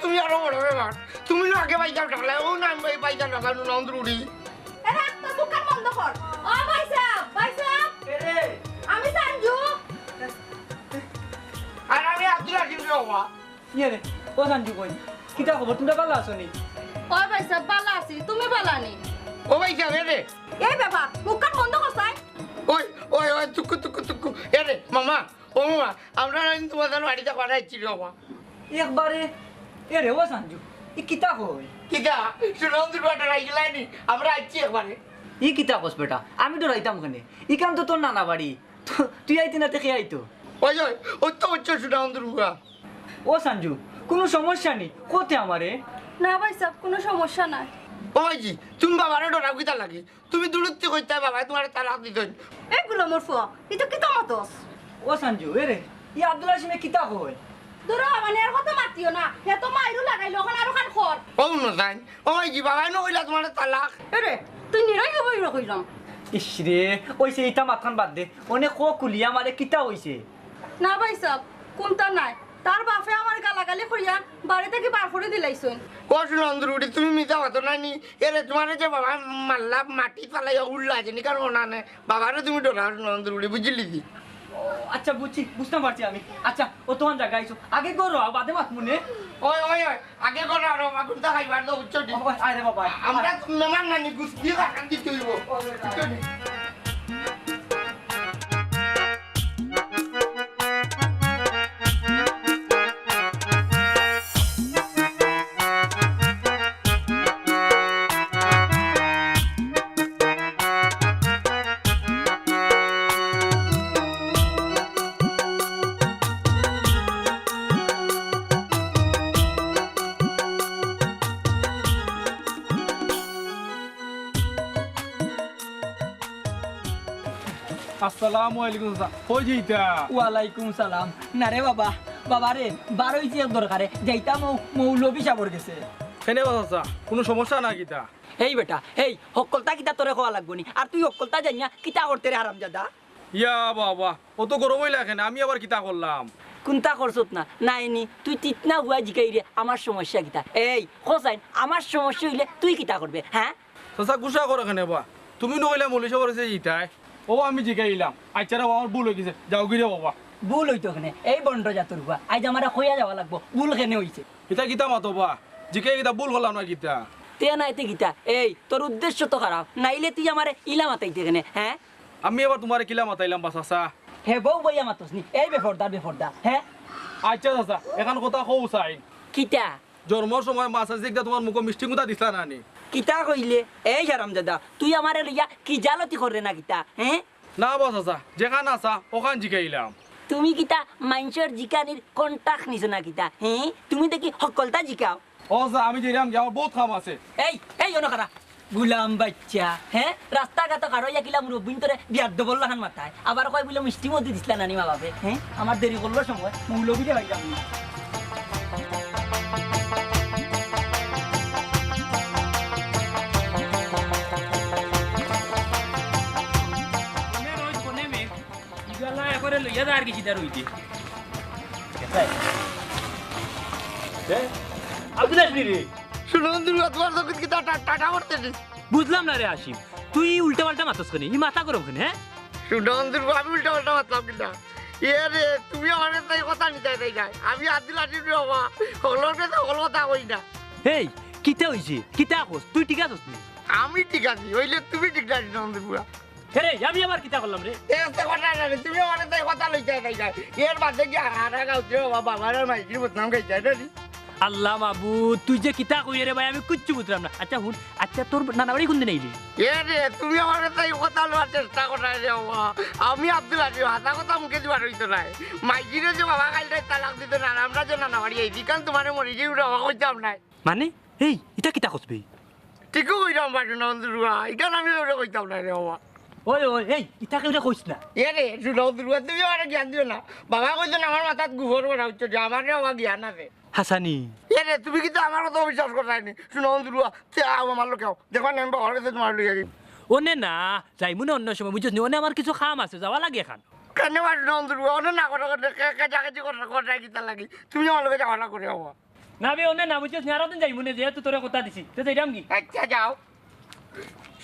তুমি আরো বড় ব্যাপার তুমি আগে বাইজা ঢাকলে ও না আমি বাইজা ঢাকানো নন্দরুড়ি এরা একটা দোকান বন্ধ কর ও ভাই সাহেব এরে আমি সঞ্জু আর আমি আব্দুল হাসিম বাবা ইয়ে রে ও সঞ্জু কই কিটা খবর তোমরা ভালো আছো নি ও ভাই সাহেব ভালো আছি তুমি ভালো নি ও ভাইজা রে এই ব্যাপার দোকান বন্ধ করছাই ওই ওই ওই তুকু এরে মামা ও মামা আমরা তোমাদের বাড়িতে বানাইছি বাবা একবারে এ রে ও সঞ্জু ই কিতা কই কিটা সুনন্দর বাটা রাইলানি আমরা আইছি একবারে ই কিতা কস বেটা আমি তো রাইতাম কেনে ই কাম তো তোর নানা বাড়ি তুই আইতি না দেখে আইতো ওই ওই ও তো হচ্ছে সুনন্দর বুয়া ও সঞ্জু কোনো সমস্যা নেই কোতে আমারে না ভাই সাহেব কোনো সমস্যা নাই ও ভাইজি তুমি বাবারে ডরা কিতা লাগে তুমি দূরত্ব কইতা বাবা তোমার তালাক দিতেন এগুলো মোর ফুয়া এটা কি টমাটোস ও সঞ্জু এ রে ই আব্দুল হাসিমে কিতা কই দূরা মানে আর কথা মাতিও না হে তো মাইরু লাগাইলো এখন আর খান খর ও না জান ও ভাইজি বাবা নইলা তোমার তালাক এরে তুই নিরাই হবই কইলাম ইস রে ওইছে ইটা মাথান বাদ দে অনেক কো কুলিয়া মারে কিতা হইছে না ভাই সাহেব কোনটা নাই তার বাপে আমার গালাগালি করিয়া বাড়ি থেকে বার করে দিলাইছুন ও সুনন্দরুড়ি তুমি মিথ্যা কথা নানি এরে তোমার যে বাবা মাল্লা মাটি ফালাই উড়লা আছে কারণ ওনা নে বাবারে তুমি ডরা সুনন্দরুড়ি বুঝলি কি আচ্ছা বুঝতে পারছি আমি আচ্ছা ও তোমার জায়গা আইছো আগে করো বাদে মাত মনে ওই ওই ওই আগে করো আর মাগুনটা খাইবার দাও উচ্চটি আরে বাবা আমরা মেমান নানি গুস্তি কাটান দিতে হইব উচ্চটি আসসালামু আলাইকুম কই যাইতা ওয়ালাইকুম সালাম না রে বাবা বাবা রে বারোই যে দরকারে যাইতাম মৌলবী সাবর গেছে কেনে বাসা কোনো সমস্যা না কিতা এই বেটা এই হকলতা কিতা তোরে খাওয়া লাগবো নি আর তুই হকলতা জানিয়া কিতা করতে রে হারামজাদা ইয়া বাবা অত গরম হইলা কেন আমি আবার কিতা করলাম কোনটা করছত না নাইনি তুই তিতনা হুয়া জিকাই রে আমার সমস্যা কিতা এই খোসাইন আমার সমস্যা হইলে তুই কিতা করবে হ্যাঁ চাচা গুসা করো কেন বা তুমি নইলা মলিশ করেছে ইটাই ও আমি জিগাইলাম আচ্ছা রে আমার ভুল হয়ে গেছে যাও গিরে বাবা ভুল হইতো কেনে এই বন্ড জাতর হুয়া আজ আমার খইয়া যাওয়া লাগবো ভুল কেনে হইছে ইটা কিতা মাতো বা জিকাই কিতা ভুল হলাম না কিতা তে নাইতে গীতা এই তোর উদ্দেশ্য তো খারাপ নাইলে তুই আমার ইলা মাতাইতে কেনে হ্যাঁ আমি এবার তোমার কিলা মাতাইলাম বা চাচা হে বউ বইয়া মাতস নি এই বেফরদা হ্যাঁ আচ্ছা চাচা এখন কথা কৌ চাই কিতা জন্মর সময় মাছ আছে তোমার মুখ মিষ্টি মুদা দিছলা না নি কিতা কইলে এই হারামজাদা তুই আমারে লইয়া কি জালতি করে না কিতা হ্যাঁ না বা চাচা যেখান আসা ওখান জিগাইলাম তুমি কিতা মাইনসর জিকানির কন্টাক্ট নিছ না কিতা হ্যাঁ তুমি দেখি সকলতা জিকাও ও যা আমি যেরাম আমার বহুত কাম আছে এই অনকারা গুলাম বাচ্চা হ্যাঁ রাস্তা ঘাট কারো ইয়াকিলা মুরব্বিন তোরে বিয়ার দবল লাহান মাথায় আবার কয় বলে মিষ্টি মধ্যে দিছিলা নানি মা বাপে হ্যাঁ আমার দেরি করলো সময় মৌলবীরে ভাইলাম না বুঝলাম না রে আসিম তুই উল্টা পাল্টা মাথাস কেন ই মাথা গরম কেন হ্যাঁ সুনন্দর আমি উল্টা পাল্টা মাতলাম কিনা রে তুমি আমার তাই কথা নিতে যাই আমি আব্দুল হাসিম বাবা সকলের কাছে সকল কথা কই না এই কিতা হইছে কিতা কস তুই ঠিক আছিস নি আমি ঠিক আছি হইলে তুমি ঠিক আছি সুনন্দর বুয়া রে আমি আবার কিতা করলাম রে কথা জানি তুমি আমার তাই কথা লইতে যাই এর বাদে কি হারা গাউছে বাবা আমার মাইকির বদনাম গাই যায় না আল্লাহ মাবুদ তুই যে কিতা কই রে ভাই আমি কিচ্ছু বুঝলাম না আচ্ছা হুন আচ্ছা তোর নানা বাড়ি কোন দিন আইলি রে তুমি আমার তাই কথা লওয়ার চেষ্টা করা রে বাবা আমি আব্দুল হাসিম হাতা কথা মুখে দিবার হইতো নাই মাইকিরে যে বাবা কালটাই তালাক দিত না আমরা যে নানা বাড়ি আইছি কারণ তোমার মরি যে উঠা কইতাম নাই মানে এই এটা কিতা কসবি ঠিকও কইতাম পারছো না বন্ধুরা এটা আমি ওটা কইতাম না রে বাবা ওই ওই এই এটা কেউ কইস না এ রে শুনো দুর্গা তুমি আমার জ্ঞান দিও না বাবা কইছেন আমার মাথাত গুহর করা হচ্ছে যে আমার বাবা জ্ঞান আছে হাসানি এ রে তুমি কিন্তু আমার কথা বিশ্বাস করাইনি শুনো দুর্গা আমার লোক দেখো আমি বাবার কাছে তোমার লইয়া দিই ওনে না যাইমু না অন্য সময় বুঝছিস ওনে আমার কিছু কাম আছে যাওয়া লাগে এখন কেন পারছো না দুর্গা অনেক না কথা কাছাকাছি কথা কিতা লাগি তুমি আমার লোকে যাওয়া না করে বাবা না বে ওনে না বুঝছিস আর দিন যাইমু না যেহেতু তোরে কথা দিছি তো যাইরাম কি আচ্ছা যাও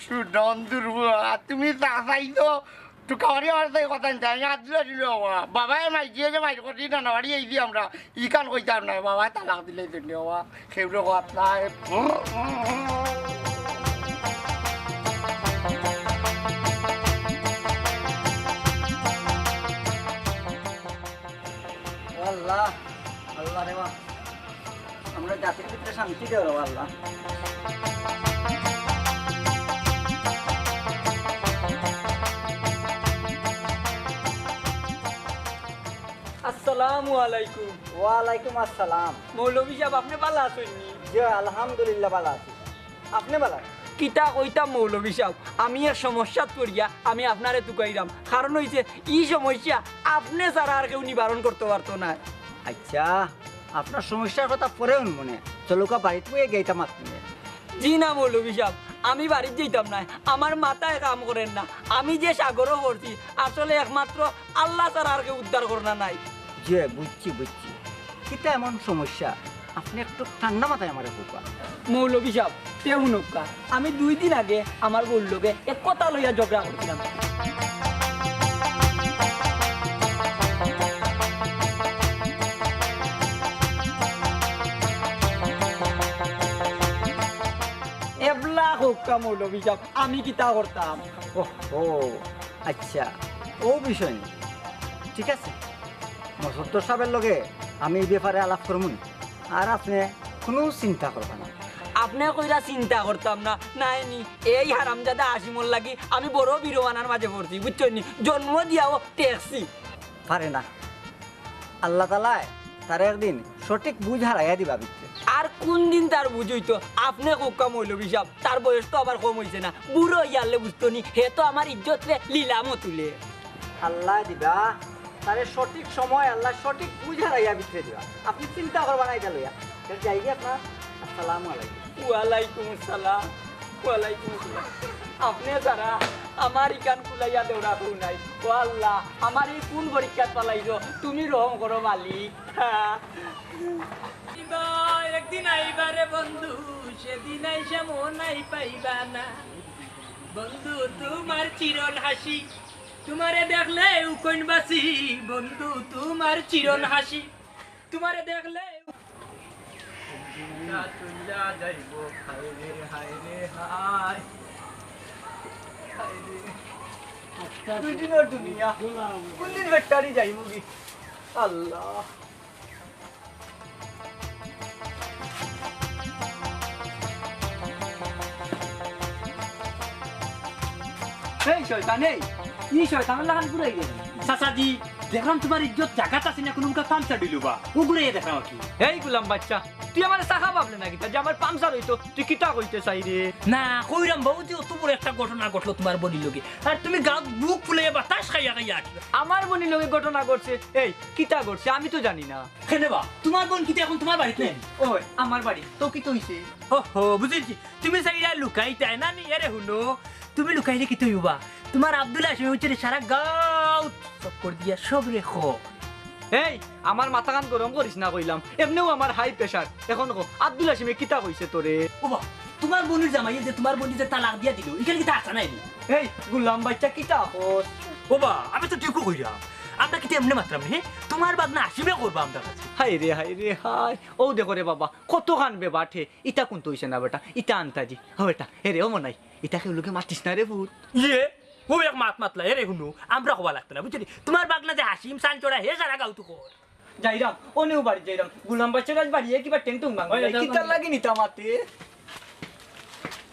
সুডন দুর্গা তুমি তাই তো তুই কারি আমার তো কথা চাই না দিলে দিল বাবা বাবাই মাইজিয়ে যে মাইর করছি না বাড়ি এই দিয়ে আমরা ই কান কইতাম না বাবা তালাক দিলে দিলে বাবা সেগুলো কথা আল্লাহ আল্লাহ রে বাবা আমরা জাতির ভিতরে শান্তি দেও রে আল্লাহ আসসালামু আলাইকুম ওয়ালাইকুম আসসালাম। মৌলভী সাহেব আপনি ভালো আছেন নি জি আলহামদুলিল্লাহ ভালো আছি। আপনি ভালো আছেন? কিতা কইতাম মৌলভী সাহেব আমি এক সমস্যাত পড়িয়া আমি আপনারে তুকাইলাম কারণ হইছে এই সমস্যা আপনি ছাড়া আর কেউ নিবারণ করতে পারতো না আচ্ছা আপনার সমস্যার কথা পরেও মনে চলুকা বাড়িতে বয়ে গেইতাম আপনি। জি না মৌলভী সাহেব আমি বাড়িতে যেতাম না আমার মাথায় কাম করেন না আমি যে সাগরও করছি আসলে একমাত্র আল্লাহ ছাড়া আর কেউ উদ্ধার করনা নাই জি বুঝছি বুঝছি কিতা এমন সমস্যা আপনি একটু ঠান্ডা মাথায় আমার পোকা। মৌলভী সাহেব তেও নৌকা আমি 2 দিন আগে আমার বললোকে এক কথা লইয়া ঝগড়া করছিলাম এবলা হোকা মৌলভী সাহেব আমি কিতা করতাম ও আচ্ছা ও বিষয় নেই ঠিক আছে মসদ্দর সাহেবের লগে আমি এই ব্যাপারে আলাপ করবো আর আপনি কোনো চিন্তা করবেন না। আপনি কইরা চিন্তা করতাম না নাইনি এই হারামজাদা হাসিমল লাগি আমি বড় বিরোয়ানার মাঝে পড়ছি বুঝছেন নি জন্ম দিয়াও ট্যাক্সি পারে না আল্লাহ তালায় তার একদিন সঠিক বুঝ হারাইয়া দিবা ভিতরে। আর কোন দিন তার বুঝইতো আপনি কোকা মৌলভী সাহেব তার বয়স তো আবার কম হয়েছে না বুড়ো ইয়ারলে বুঝতো নি হে তো আমার ইজ্জত রে লিলামও তুলে আল্লাহ দিবা তারে সঠিক সময় আল্লাহ সঠিক বুঝ হারাইয়া ভিতরে দিবা আপনি চিন্তা করবা না এটা লইয়া যাই আপনার আসসালামু আলাইকুম। ওয়ালাইকুম আসসালাম ওয়ালাইকুম আসসালাম আপনি যারা আমার ইকান কুলাইয়া দেওয়া কেউ নাই ও আল্লাহ আমার এই কোন পরীক্ষাত পালাইছো তুমি রহম করো মালিক একদিন আইবারে বন্ধু সেদিন আইসা মনাই পাইবা না বন্ধু তোমার চিরন হাসি তোমারে দেখলে উকইন বাসি বন্ধু তোমার চিরন হাসি তোমারে দেখলে চুল্লা যাইব হায় রে হায় রে হায় দুই দিনের দুনিয়া কোন দিন বেটারি যাই মুগি আল্লাহ এই শয়তান এই শয়তান লাগান পুরাই গেল চাচাজি দেখলাম তোমার ইজ্জত জাগাত আছে না কোনো পামচার দিলুবা ও ঘুরে দেখাও কি এই গুলাম বাচ্চা তুই আমার চাকা ভাবলে নাকি যে আমার পামচার হইতো তুই কিতা কইতে চাই রে না কইরাম বাবু যে অত বড় একটা ঘটনা ঘটলো তোমার বলির লগে আর তুমি গাঁত বুক ফুলে বাতাস খাইয়া খাইয়া আসবে আমার বোনের লগে ঘটনা ঘটছে এই কিতা ঘটছে আমি তো জানি না কেন বা তোমার বোন কিতে এখন তোমার বাড়িতে নেই ওই আমার বাড়ি তো কি তো হইছে ওহো বুঝেছি তুমি সাইরা লুকাইতাই না নি আরে হুনো তুমি লুকাইলে কি তুই হইবা তোমার আব্দুল হাসিম হচ্ছে সারা গাঁও চক্কর দিয়া সব রেখো এই আমার মাথা কান গরম করিস না কইলাম এমনিও আমার হাই প্রেসার এখন কো আব্দুল হাসিমে কিতা কইছে তোরে ওবা তোমার বোনের জামাই যে তোমার বোন যে তালাক দিয়া দিল এখানে কি তা আসা নাই এই গুলাম বাচ্চা কিতা হস ওবা আমি তো ঠিকও কইরাম আমরা কি এমনি মাত্রাম হে তোমার বাগনা আসিবে করবা আমাদের কাছে হাই রে ও দেখো রে বাবা কত কানবে বাঠে ইটা কোন তৈছে না বেটা ইটা আনতাজি হ বেটা হে রে ও মনাই ইটাকে লোকে মাতিস না রে ভূত ইয়ে ও এক মাত মাতলা এরে হুনু আমরা হবা লাগতো না বুঝলি তোমার বাগনা যে হাসিম সান চড়া হে সারা গাও তো কর যাইরাম ওনেও বাড়ি যাইরাম গুলাম বাচ্চা গাছ বাড়িয়ে কিবা টেংটুং ভাঙ কিতা লাগি নিতা মাতে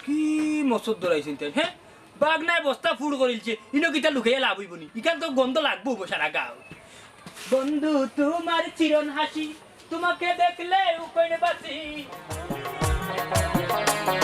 কি মসুদ ধরাইছেন তাই হ্যাঁ বাগনায় বস্তা ফুল করিলছে ইনো কিটা লুকাইয়া লাভ হইব নি ইকান তো গন্ধ লাগবো সারা গাও বন্ধু তোমার চিরন হাসি তোমাকে দেখলে উকইন বাসি আব্দুল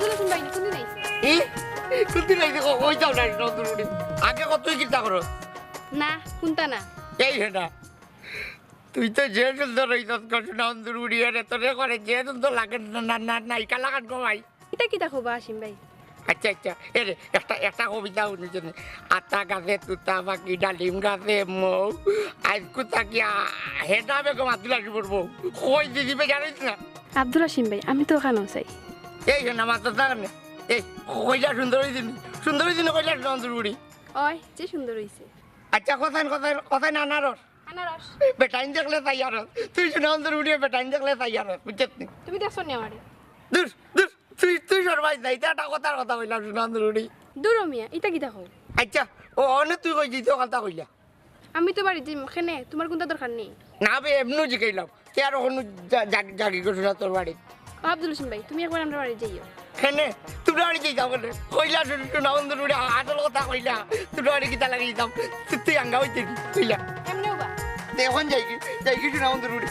হাসিম ভাই কোন নাই কুন্তি নাই দেখো ওই যাও না নন্দুরুড়ি আগে কতই চিন্তা করো না কোনটা না এই না তুই তো যে সুন্দর হইতস কর নন্দুরুড়ি রে তোরে করে যে সুন্দর লাগে না না নায়িকা লাগান কমাই এটা কি দেখো হাসিম ভাই আচ্ছা আচ্ছা এর একটা কবিতা শুনেছি আতা গাছে তুতা পাখি ডালিম গাছে মৌ আজ কুতা কি হেটা বেগম আব্দুল হাসিম বলবো কই দিদিবে জানিস না আব্দুল হাসিম ভাই আমি তো ওখানে চাই এই না মাত্র তাকানে এই কইলা সুন্দর হয়েছে কইলা নন্দুরুড়ি ওই যে সুন্দর হইছে আচ্ছা কথায় না নারস আনারস বেটাইন দেখলে তাই আর তুই নন্দুরুড়ি বেটাইন দেখলে তাই আর বুঝছিস নি তুমি দেখছো নি আমারে দূর দূর তুই সরবাই যাই এটা কথার কথা কইলাম নন্দুরুড়ি দূর মিয়া এটা কি দেখো আচ্ছা ও অনেক তুই কই দিতে কথা কইলা আমি তো বাড়ি যাই খেনে তোমার কোনটা দরকার নেই না বে এমনি জিগাইলাম তে আর ওখানে জাগি করছো না তোর বাড়ি আব্দুল হাসিম ভাই তুমি একবার আমরা বাড়ি যাইও খেনে তুমি বাড়ি যাই যাও বলে কইলা শুধু নন্দুরুড়ি আসল কথা কইলা তুই বাড়ি কিতা লাগি যাম তুই আঙ্গা হইতে কইলা এমনিও বা এখন যাই কি নন্দুরুড়ি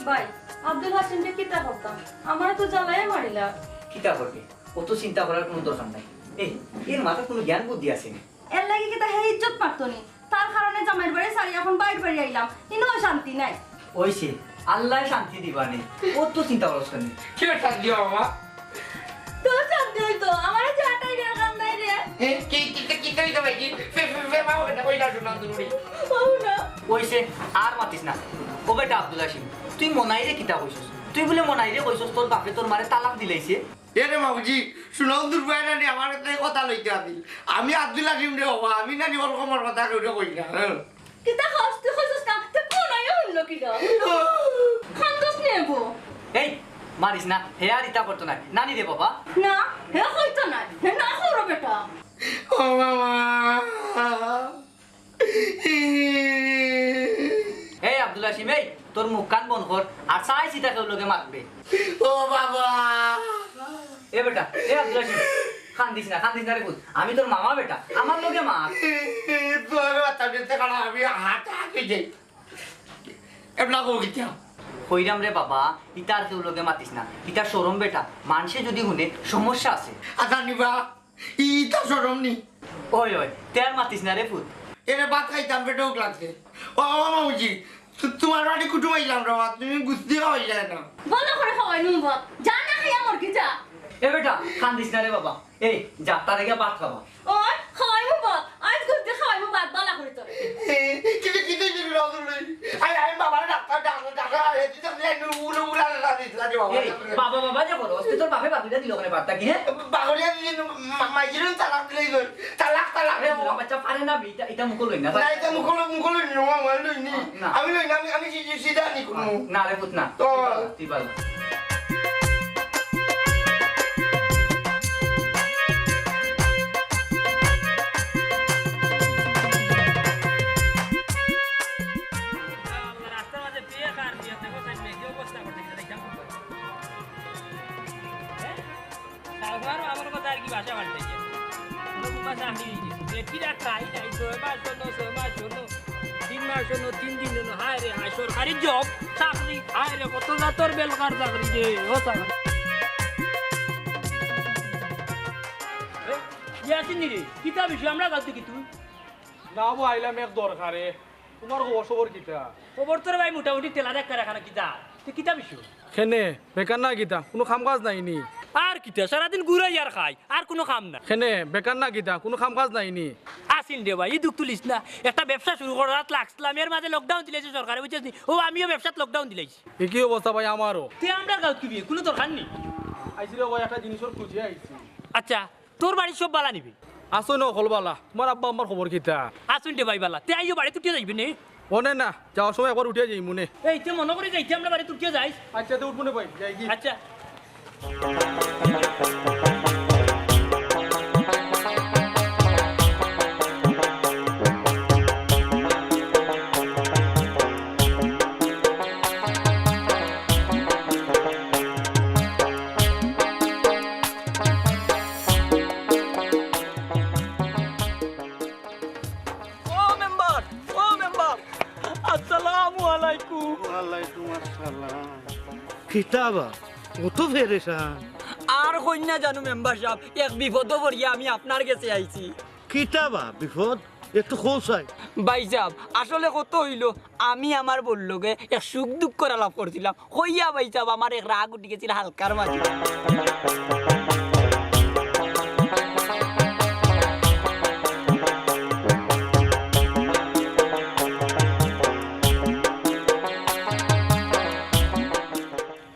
ভাই আব্দুল হাসিম কে কিতা করতাম আমার তো জ্বালায় মারিলা কিতা করবে অত চিন্তা করার কোনো দরকার নাই এই এর মাথায় কোনো জ্ঞান বুদ্ধি আছে না এর লাগি কিতা হে ইজ্জত পারতো নি তার কারণে জামাইর বাড়ি সারি এখন বাইর বাড়ি আইলাম কিন্তু শান্তি নাই ওইছে আল্লাহ শান্তি দিবানে অত চিন্তা করছ কেন কি শান্তি বাবা তো শান্তি হইতো আমার যে আটাই রে কাম নাই রে কি কইতো ভাই কি ফে মাও না কইলা নন্দুরুড়ি ও না ওইছে আর মাতিস না ও বেটা আব্দুল হাসিম তুই মনাইরে কিতা কইছস তুই বলে মনাইরে কইছস তোর বাপে তোর মারে তালাক দিলাইছে এরে মাউজি সুনন্দুর বাইরে নি আমার সাথে কথা লইতে আসিল আমি আব্দুল হাসিম রে বাবা আমি না নিবল কমর কথা কইরা কইলা কিতা খাস তুই কইছস কাম তে কোন আইও হইল কিটা খান্তস নেবো এই মারিস না হে আর ইতা করতো না নানি রে বাবা না হে কইতো না হে না করো বেটা ও মামা এই আব্দুল হাসিম এই তোর মুখ কান বন্ধ কর আর চাই চিতা কেউ লোকে মারবে ও বাবা এ বেটা এ আব্দুল হাসিম খান্দিস না রে কুল আমি তোর মামা বেটা আমার লোকে মা তোর কথা দিতে কারণ আমি হাঁটে যাই এবলা কো কিতা কইরাম রে বাবা ইতার কেউ লোকে মাতিস না ইতার শরম বেটা মানুষে যদি শুনে সমস্যা আছে আচ্ছা নিবা ইটা সরম নি ওই তের মাতিস না রে ফুল এরে ভাত খাইতাম পেটেও লাগছে ও মামুজি তোমার বাড়ি কুটুম আইলাম রে তুমি বুঝতে হইলে না বলো করে খাওয়াই নুম ভাত যা না খাই আমার কি যা এ বেটা খান্দিস না রে বাবা এই যা তার আগে ভাত খাবা ওই খাওয়াই মু ভাত আজ করতে খাওয়াই মু ভাত বালা করে তোরে কিতে জিরু রাউদুল আই বাবা ডাক্তার এদিকে তো উলা দিছলা রে এই বাবা যা করো তুই তোর বাপে বাপিটা দিল ওখানে বার্তা কি হ্যাঁ বাগলিয়া দিন মাইজিরন তালাক দিলাই গই তালাক আরে বাচ্চা পারে না এটা মুখ লই না না এটা মুখলো নি মামা লই নি আমি লই না আমি সিধা নি কোনো না রে পুত না তো তুই বল রাস্তার মাঝে পেয়ে কার দিয়ে দেখো তাই মেঘে অবস্থা করতে গেলে দেখলাম তারপর আমার কথা আর কি ভাষা পাল্টে গিয়ে কোনো ভাষা আমি কিরা খাই নাই 6 মাস শোনো 6 মাস শোনো 3 মাস শোনো 3 দিন শোনো হায় রে হায় সরকারি জব চাকরি হায় রে কত জাতর বেলকার চাকরি যে ও চাকরি ইয়াসিন রে কিতা বিষয় আমরা গলতি কি তুই না বো আইলাম এক দরকারে তোমার খবর কিতা খবর তোর ভাই মোটামুটি তেলা দেখ রাখা কিতা তুই কিতা বিষয় খেনে বেকার না কিতা কোনো কাম কাজ নাইনি আর কিতা সারাদিন ঘুরাই আর খাই আর কোনো কাম না খেনে বেকার না কিতা কোনো কাম কাজ নাইনি আসিন রে ভাই দুঃখ তুলিস না একটা ব্যবসা শুরু করার লাগছিলাম এর মাঝে লকডাউন দিলেছে সরকারে বুঝছিস নি ও আমিও ব্যবসাত লকডাউন দিলাইছি একই অবস্থা ভাই আমারও তুই আমরা গাঁত কি কোনো দরকার নেই আইছিল ভাই একটা জিনিসের খুঁজে আইছি আচ্ছা তোর বাড়ির সব বালা নিবি আসো ন হলবালা তোমার আব্বা আমার খবর কিতা আসুন রে ভাই বালা তুই আইও বাড়ি তুই যাইবি নে ওনে না যাওয়ার সময় একবার উঠে যাই মনে এই তুই মনে করে যাইতে আমরা বাড়ি তুই যাইস আচ্ছা তো উঠবো না ভাই যাই কি আচ্ছা কিতাবা কত ফেরেশান আর কন্যা জানো মেম্বার সাহেব এক বিপদ পড়িয়া আমি আপনার কাছে আইছি কিতাবা বিপদ একটু খোঁচাই ভাই সাহেব আসলে কত হইল আমি আমার বললোকে এক সুখ দুঃখ আলাপ করছিলাম হইয়া ভাই সাহেব আমার এক রাগ উঠে গেছিল হালকার মাঝে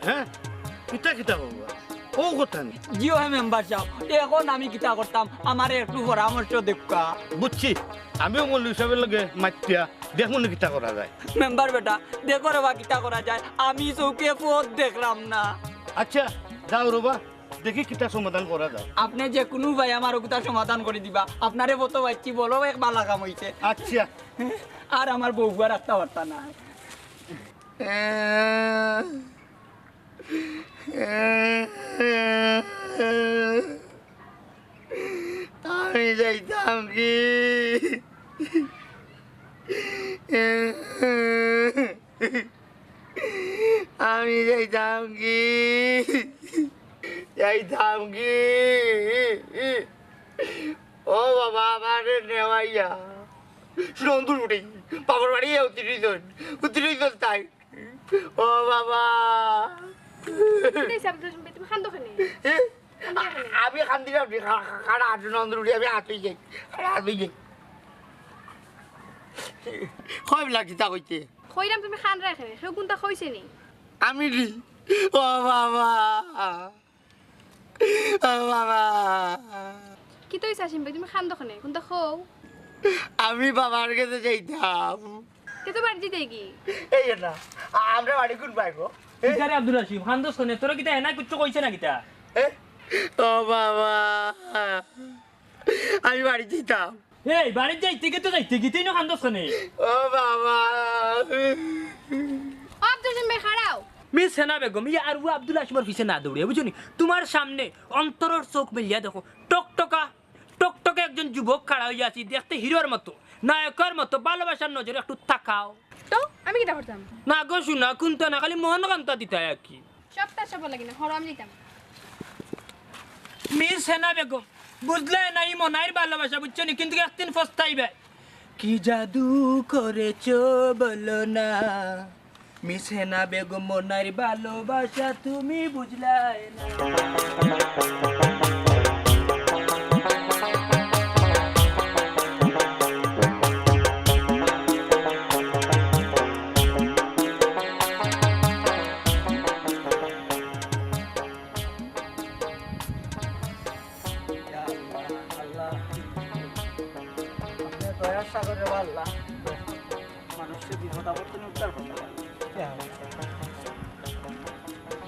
হ্যাঁ কিতা কিতা বাবা ও কথা নেই জিও হে মেম্বার সাহেব এখন আমি কিতা করতাম আমার একটু পরামর্শ দেখা বুঝছি আমিও মল্লু হিসাবের লগে মাতিয়া দেখুন কিতা করা যায় মেম্বার বেটা দেখো রে বা কিতা করা যায় আমি চৌকে পথ দেখলাম না আচ্ছা যাও রবা দেখি কিতা সমাধান করা যায় আপনি যে কোনো ভাই আমার ওগুতা সমাধান করে দিবা আপনারে বতো পাচ্ছি বলো এক বালা কাম হইছে আচ্ছা আর আমার বউবার রাখতে পারতা না আমি যাইতাম কি আমি যাইতাম কি যাইতাম কি ও বাবা আমার নেওয়াইয়া সুন্দর উঠি বাবার বাড়ি উত্তরিত তাই ও বাবা তুমি খান দোকানে আমি খান দিলাম খাড়া হাঁটু নন্দর উঠি আমি হাতুই যাই হাতুই যাই কয় লাগছে তা কইতে কইলাম তুমি খান রাখে সেও কোনটা কইছে নি আমি নি ও বাবা ও বাবা কি তুই চাসিম ভাই তুমি খান দোকানে কোনটা খাও আমি বাবার কাছে যাইতাম কে তো বাড়ি দিতে কি এই না আমরা বাড়ি কোন পাইবো ইকারে আব্দুল হাসিম খান্দোস কোনে তোরা কিতা এনা কিছু কইছে না কিতা ও বাবা আমি বাড়ি যেতাম এই বাড়ি যাইতে কে তো যাইতে গিতেই না খান্দোস কোনে ও বাবা আব্দুল হাসিম ভাই খাড়াও মিস সেনা বেগম ইয়া আর আব্দুল হাসিমের পিছে না দৌড়িয়ে বুঝুনি তোমার সামনে অন্তরের চোখ মেলিয়া দেখো টকটকা টকটকে একজন যুবক খাড়া হইয়া আছি দেখতে হিরোর মতো নায়কের মতো ভালোবাসার নজরে একটু তাকাও তো আমি কিটা করতাম না গো শুনা কুন্তা না খালি মোহনকান্তা দিতা কি সপ্তাহ সব লাগে না হরম দিতাম মিস সেনা বেগম বুঝলে না এই মনাইর ভালোবাসা বুঝছো নি কিন্তু একদিন ফস্তাইবে কি জাদু করেছো বলো না মিস সেনা বেগম মনাইর ভালোবাসা তুমি বুঝলাই না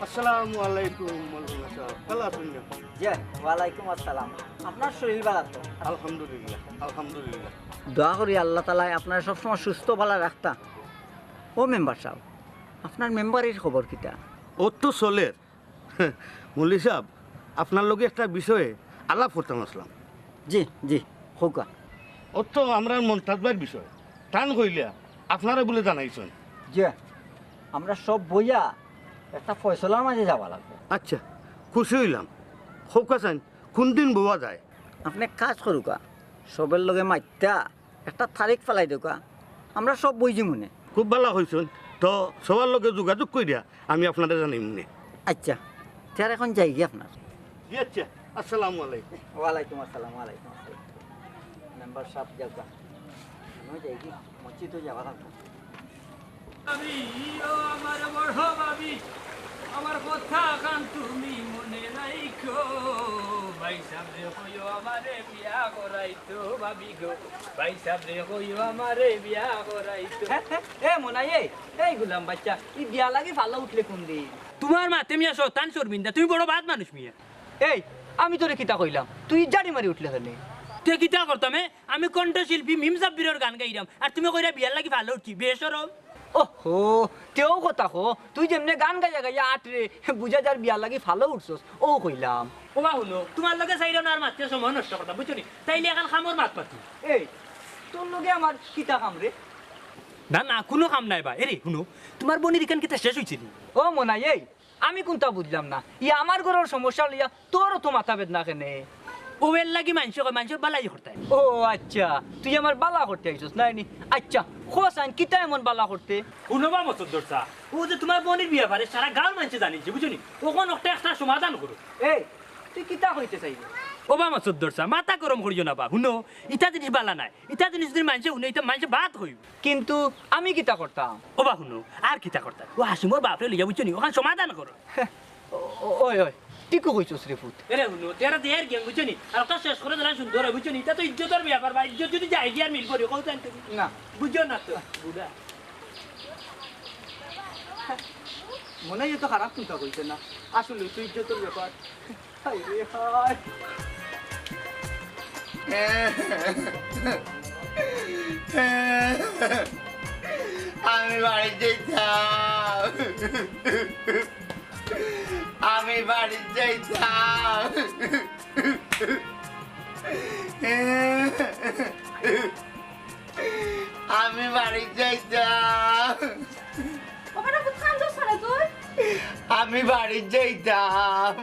আসসালামু আলাইকুম মৌলানা সাহেব ভালো আছেন না জি ওয়ালাইকুম আসসালাম আপনার শরীর ভালো তো আলহামদুলিল্লাহ আলহামদুলিল্লাহ দোয়া করি আল্লাহ তালা আপনার সবসময় সুস্থ ভালো রাখতা ও মেম্বার সাহেব আপনার মেম্বারের খবর কিটা ও তো চলের মৌলী সাহেব আপনার লগে একটা বিষয়ে আলাপ করতাম আসলাম জি জি হোকা ও তো আমরা মন্তাজ ভাইয়ের বিষয় টান কইলা আপনারা বলে জানাইছেন জি আমরা সব বইয়া একটা ফয়সলার মাঝে যাওয়া লাগবে আচ্ছা খুশি হইলাম হোকা চান কোন দিন বোয়া যায় আপনি কাজ করুকা সবের লগে মাইতা একটা তারিখ ফেলাই দিকা আমরা সব বইছি মনে খুব ভালো হয়েছেন তো সবার লগে যোগাযোগ করিয়া আমি আপনাদের জানাই মনে আচ্ছা তার এখন যাই কি আপনার জি আচ্ছা আসসালামু আলাইকুম ওয়ালাইকুম আসসালাম ওয়ালাইকুম আসসালাম মেম্বার সাহেব যাওয়া আমিও যাই কি মসজিদ তো যাওয়া লাগবে আমি ও আমার বড় ভাবি আমার কথা কান তুমি মনে রাইখো ভাই সামনে কইও আমারে বিয়া করাইতো ভাবি গো ভাই সামনে কইও আমারে বিয়া করাইতো এ মনাই এই গুলাম বাচ্চা ই বিয়া লাগি ভালো উঠলে কোন দিন তোমার মাতে মিয়া শতান শর্মিন্দা তুমি বড় বাদ মানুষ মিয়া এই আমি তোরে কিতা কইলাম তুই জাড়ি মারি উঠলে কেন তে কিতা করতাম আমি কণ্ঠশিল্পী মিম সাব্বিরের গান গাইরাম আর তুমি কইরা বিয়ার লাগি ভালো উঠছি বেসরম ওহো তেও কথা কো তুই যেমনে গান গাইয়া গাইয়া আটরে বুঝা যার বিয়া লাগি ভালো উঠছস ও কইলাম ওবা শুনো তোমার লগে চাইরা না আর মাতে সময় নষ্ট কথা বুঝছো নি তাইলে এখন খামর মাত পাতি এই তোর লগে আমার কিতা কাম রে না না কোনো কাম নাই বা এরে শুনো তোমার বনির গান কিতা শেষ হইছিল ও মনাই এই আমি কোনটা বুঝলাম না ই আমার ঘরের সমস্যা লইয়া তোরও তো মাথা বেদনা কেনে ওয়েল লাগি মানুষের বালাই করতে ও আচ্ছা তুই আমার বালা করতে আইছস না নি আচ্ছা খোসান কিতা এমন বালা করতে শুনবা মসদ্দর চা ও যে তোমার বোনের বিয়া পারে সারা গাঁর মানুষে জানিছে বুঝনি ওখানে একটা সমাধান করো এই তুই কিতা হইতে চাইবি ওবা মসদ্দর চা মাথা গরম করিও না বা শুনো ইটা জিনিস বালা নাই ইটা জিনিস যদি মানুষে শুনে এটা মানুষে বাদ হইব কিন্তু আমি কিতা করতাম ওবা শুনো আর কিতা করতা ও হাসিমর বাপরে লইয়া বুঝনি ওখানে সমাধান করো ওই ওই টিকু কইছস রে ফুট এরে শুনো তেরা দেহের গেম বুঝনি আর ওটা শেষ করে দিলাম সুন্দর বুঝনি এটা তো ইজ্জতের ব্যাপার বা ইজ্জত যদি যাই গিয়ে আর মিল করি কত না বুঝো না তো বুড়া মনে হয় তো খারাপ চিন্তা কইছে না আসলে তুই ইজ্জতের ব্যাপার হাই রে হাই আমি বাড়িতে যাই আমি বাড়িতে যাই আমি বাড়িতে যাই ওখানে কোথায় যাস না তুই আমি বাড়ি যাইতাম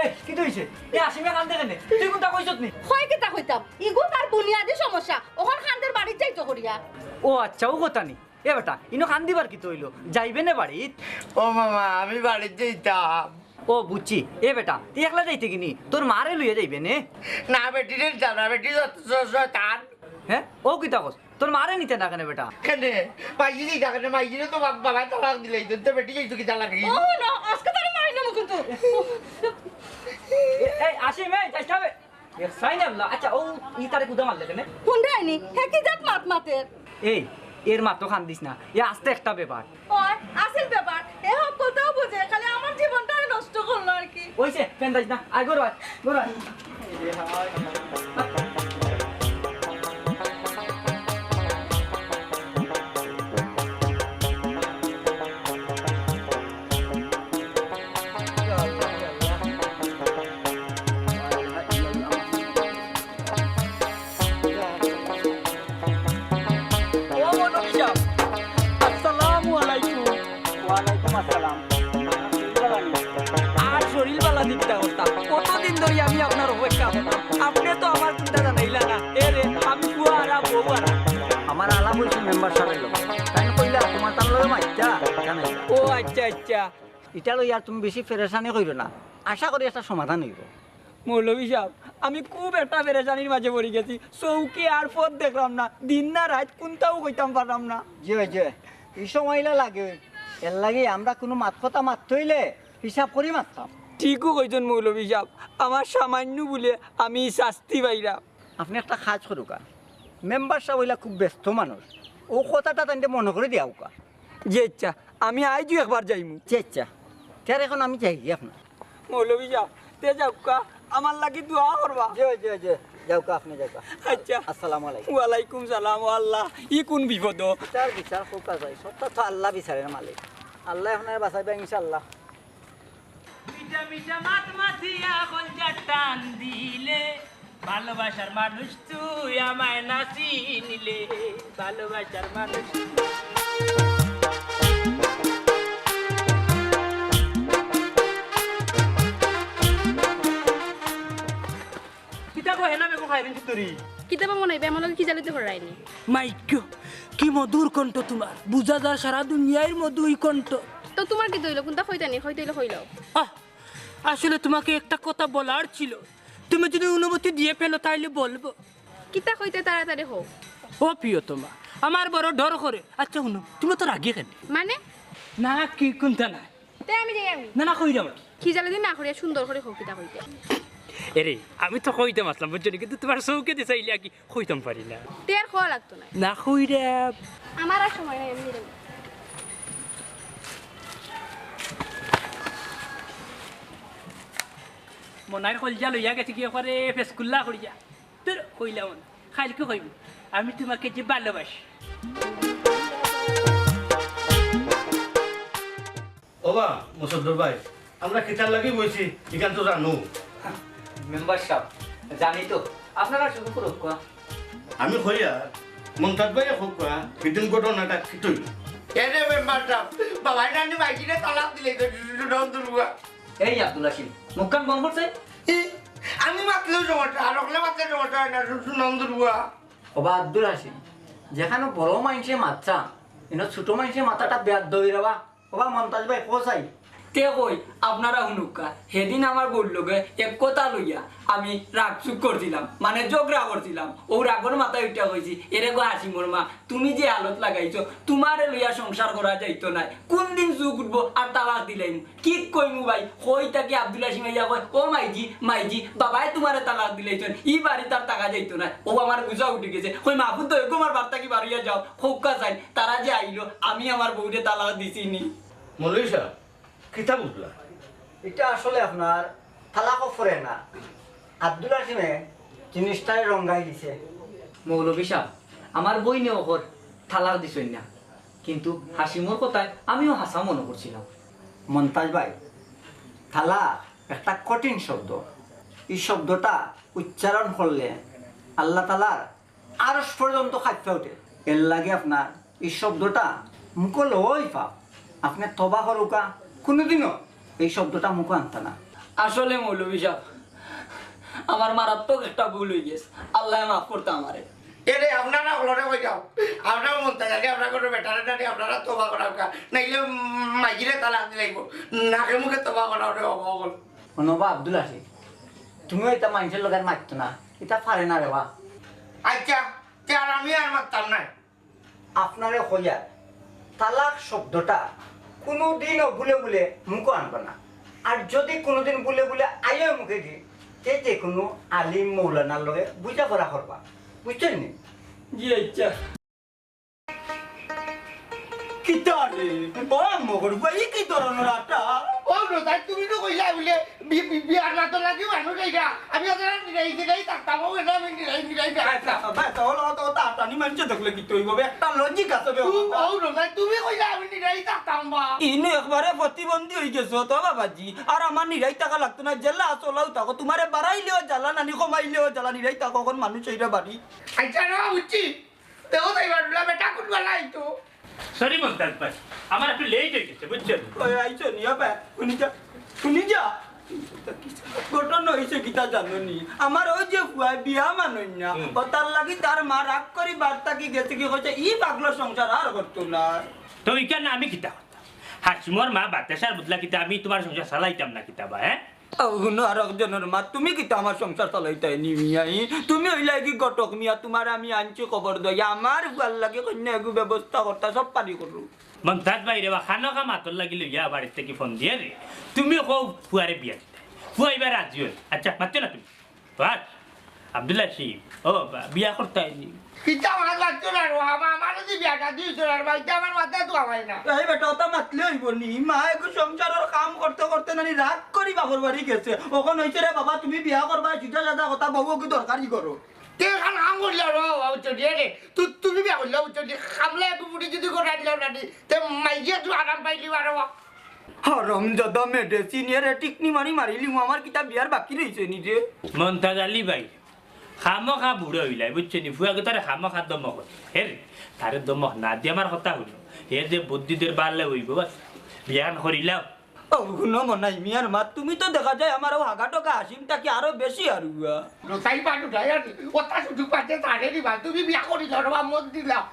এই কি হইছে এ আসিমে কান্দে কেনে তুই কোনটা কইছত নি হয় কিতা কইতাম ইগো তার বুনিয়াদি সমস্যা ওখান খানদের বাড়ি যাইতো করিয়া ও আচ্ছা ও কথা নি এ বেটা ইনো কান্দিবার কি তইলো যাইবে না বাড়িত ও মামা আমি বাড়ি যাইতাম ও বুঝছি এ বেটা তুই একলা যাইতে কিনি তোর মারে লইয়া যাইবে নে না বেটি যাও না বেটি তার হ্যাঁ ও কিতা কস তোর মারে নিতে না কেন বেটা কেন মাইজি দিই কেন মাইজি তো বাবা তালাক দিলাই তো বেটি যাইতো কি তালাক ও না আজকে তার মারি না কিন্তু এই আসিম এই যাইতে হবে এ ফাইনাল না আচ্ছা ও ই তারে কুদা মারলে কেন কোন রাইনি হে কি জাত মাত মাতের এই এর মা তো কান্দিস না এ আস্তে একটা ব্যাপার ওই আসল ব্যাপার এ হক কথাও বুঝে খালি আমার জীবনটাই নষ্ট করলো আর কি ওইছে পেন্দাইস না আয় গরো আয় আসসালামু আলাইকুম ওয়ালাইকুম আসসালাম আর শরীর বালা দিকটা করতাম কতদিন ধরে আমি আপনার অপেক্ষা করতাম আপনি তো আমার চিন্তা জানাইলা না এ রে আমি বুয়া আর বউ আর আমার আলাপ হয়েছে মেম্বার সাহেবের লোক তাই কইলা তোমার তার লগে মাইতা জানাই ও আচ্ছা আচ্ছা এটা লই আর তুমি বেশি ফেরেশানি কইরো না আশা করি একটা সমাধান হইব মৌলভী সাহেব আমি খুব একটা পেরেশানির মাঝে পড়ে গেছি চৌকি আর পথ দেখলাম না দিন না রাত কোনটাও কইতাম পারলাম না যে এই সময়লা লাগে এর লাগে আমরা কোনো মাত কথা মারতে হইলে হিসাব করি মারতাম ঠিকও কইছেন মৌলভী সাহেব আমার সামান্য বলে আমি শাস্তি পাইলাম আপনি একটা কাজ করুকা মেম্বার সাহেব হইলা খুব ব্যস্ত মানুষ ও কথাটা তাইতে মনে করে দিয়াউকা যে ইচ্ছা আমি আইজু একবার যাইমু চেচ্ছা তার এখন আমি চাই আপনার মৌলভী সাহেব তে যাওকা আমার লাগি দোয়া করবা যে যাওকা আপনি যাওকা আচ্ছা আসসালামু আলাইকুম ওয়ালাইকুম সালাম আল্লাহ ই কোন বিপদ বিচার হোকা যায় সবটা তো আল্লাহ বিচারের মালিক আল্লাহ আপনার বাঁচাইবে ইনশাআল্লাহ মিঠা মিঠা মাত মাথিয়া কলজা টান দিলে ভালোবাসার মানুষ তুই আমায় নাচি নিলে ভালোবাসার মানুষ কিতা কো হেনা বেকো খাইবেন তুরি কিতাবা মনে হয় এমন কি জালিতে হরাইনি মাইক্য কি মধুর কণ্ঠ তোমার বুঝা যায় সারা দুনিয়ার মধুই কণ্ঠ তো তোমার কি দইল কোনটা হইতানি হইতাইলে হইলাও আসলে তোমাকে একটা কথা বলার ছিল তুমি যদি অনুমতি দিয়ে ফেলো তাইলে বলবো কিতা হইতে তাড়াতাড়ি হোক ও প্রিয়তমা আমার বড় ডর করে আচ্ছা শুনো তুমি তো রাগি কেন মানে না কি কোনটা না তে আমি যাই আমি না কই যাও কি জালে দিন না করিয়া সুন্দর করে হোক কিতা হইতে এরে আমি তো কইতাম আসলাম বুঝছো কিন্তু তোমার চৌকে দিয়ে চাইলে কি কইতাম পারি না তে আর খাওয়া লাগতো না না কই রে আমার আর সময় নাই আমি দিলাম মনার কলজা লইয়া গেছে কি করে ফেসকুল্লা করিয়া তোর কইলাম খাইলে কি কইবি আমি তোমাকে যে ভালোবাসি ওবা মুসদ্দর ভাই আমরা কিতার লাগি বইছি এখান তো জানো মেম্বার সাহেব জানি তো আপনারা শুধু করুক আমি হইয়া মন্তাজ ভাই হোক ভিতন ঘটনাটা কিতই এনে মেম্বার সাহেব বাবাই নানি মাইজিরে তালাক দিলে তো নন্দুর বুয়া এই আব্দুল হাসিম মুখখান বন্ধ করছে আমি মাতলেও সমস্যা আর ওখানে মাতলে সমস্যা হয় না নন্দুর বুয়া ওবা আব্দুল হাসিম যেখানে বড় মানুষে মাত্রা কিন্তু ছোট মানুষের মাথাটা বেয়ার দই রাবা ওবা মমতাজ ভাই কোথায় তে কই আপনারা হুনুকা সেদিন আমার বললোকে এক কথা লইয়া আমি রাগ চুপ করছিলাম মানে ঝগড়া করছিলাম ও রাগর মাথায় উঠা কইছি এরে গো হাসিমর মা তুমি যে আলত লাগাইছো তোমারে লইয়া সংসার করা যাইতো না কোন দিন চুপ উঠবো আর তালাক দিলাইম কি কইমু ভাই কই তাকে আব্দুল হাসিম আইয়া কয় ও মাইজি বাবাই তোমারে তালাক দিলাইছেন ই বাড়ি তার টাকা যাইতো না ও আমার বুঝা উঠে গেছে কই মাহফুজ তো তোমার বার্তা কি বাড়িয়া যাও খোকা চাই তারা যে আইলো আমি আমার বউরে তালাক দিছিনি মৌলী সাহেব কিতা বুঝলা এটা আসলে আপনার তালাকও ফরে না আব্দুল হাসিমে জিনিসটাই রঙ্গাই দিছে মৌলভী সাহেব আমার বই নিয়ে ওপর তালাক দিছই না কিন্তু হাসিমর কথায় আমিও হাসা মনে করছিলাম মমতাজ ভাই তালাক একটা কঠিন শব্দ এই শব্দটা উচ্চারণ করলে আল্লাহ তালার আরশ পর্যন্ত খাইতে ওঠে এর লাগে আপনার এই শব্দটা মুখে লই পাপ আপনি তবা হরুকা কোনোদিনও এই শব্দটা মুখে আনতে না আসলে মৌলভী সাহেব আমার মারাত্মক একটা ভুল হয়ে গেছে আল্লাহ মাফ করতে আমারে এরে আপনারা হলরে কই যাও আপনারা মনটা জানি আপনারা কোনো বেটারে জানি আপনারা তোবা করাও কা নাইলে মাইজিরে তালাক দিলাইব নাকে মুখে তোবা করাও রে অবগল অনবা আব্দুল হাসিম তুমিও এটা মানুষের লোকের মারতো না এটা পারে না রে বা আচ্ছা তে আর আমি আর মারতাম না আপনারে হইয়া তালাক শব্দটা কোনোদিনও ভুলে ভুলে মুখে আনবে না আর যদি কোনোদিন ভুলে ভুলে আইও মুখে দি তে যে কোনো আলিম মৌলানার লগে বুঝা পড়া করবা বুঝছেন নি জি আচ্ছা কিতা রে বড় মগর ভাই কি ধরনের আটা ও রোজা তুমি তো কইলা বলে বিয়ার না তো লাগি মানুষ এইটা আমি ওদের নিরাই থাকতাম ও এটা আমি নিরাই থাকতাম ভাই তাহলে তো আটা নি মানছে দেখলে কি তৈব একটা লজিক আছে ও রোজা তুমি কইলা আমি নিরাই থাকতাম বা ইনে একবারে প্রতিবন্ধী হয়ে গেছো তো বাবাজি আর আমার নিরাই টাকা লাগতো না জেলা চলাও থাকো তোমারে বাড়াইলেও জ্বালা নানি কমাইলেও জ্বালা নিরাই থাকো এখন মানুষ এইটা বাড়ি আচ্ছা না বুঝছি দেখো তাই বাড়লা বেটা কোন বেলাই তো সরি মমতাজ ভাই আমার একটু লেট হয়ে গেছে বুঝছেন ওই আইছো নিয়া বে শুনি যা ঘটনা হয়েছে কিতা জানো নি আমার ওই যে ফুয়াই বিয়া মানুষ না ও তার লাগি তার মা রাগ করি বার্তা কি গেছে কি হচ্ছে ই পাগলো সংসার আর করতো না তো এখানে আমি কিতা করতাম হাসিমর মা বাতাসার বদলা কিতা আমি তোমার সংসার চালাইতাম না কিতাবা হ্যাঁ ওগুলো আর একজনের মা তুমি কিতা আমার সংসার চালাইতাই নি মিয়াই তুমি হইলে কি গটক মিয়া তোমার আমি আনছি খবর দই আমার ভাল লাগে কন্যা এগু ব্যবস্থা করতা সব পারি করু মমতাজ ভাই রে বা খানকা মাতর লাগিলে ইয়া বাড়ির থেকে ফোন দিয়ে রে তুমি কও ফুয়ারে বিয়া দিতে ফুয়া এবার রাজি হল আচ্ছা মারছো না তুমি বাস আব্দুল হাসিম ও বিয়া করতে হয়নি কিতা আমার লাগতো না রো আমার যদি বিয়াটা দিয়েছিল আর ভাইটা আমার মাথায় তো আমায় না এই বেটা ওটা মাতলে হইব নি মা এগু সংসারের কাম করতে করতে নানি রাগ করি বাপর বাড়ি গেছে ওখান হইছে রে বাবা তুমি বিয়া করবা সিধা সাদা কথা বাবু কি দরকারই করো তে খান কাম করলে রো উচ্চটি রে তুমি বিয়া করলে উচ্চটি খামলে একটু বুড়ি যদি করে দিলাম না তে মাইজে তুই আরাম পাইলি আরো হরম দাদা মেডিসিন এর টিকনি মারি মারিলি আমার কিতা বিয়ার বাকি রইছে নি যে মমতাজ আলী ভাই খামখা বুড়ো হইলাই বুঝছো নি ফুয়াকে তারে খামখা দমক হে রে তারে দমক না দিয়ে আমার কথা হইল হে যে বুদ্ধিদের বাড়লে হইব বাস বিয়ান করিলাম ওগুলো মনাই মিয়ার মা তুমি তো দেখা যায় আমার হাগা টকা হাসিমটা কি আরো বেশি আর তাই পাঠু তাই আর ওটা শুধু পাচ্ছে তারে দিবা তুমি বিয়া করি ধরবা মত দিলাম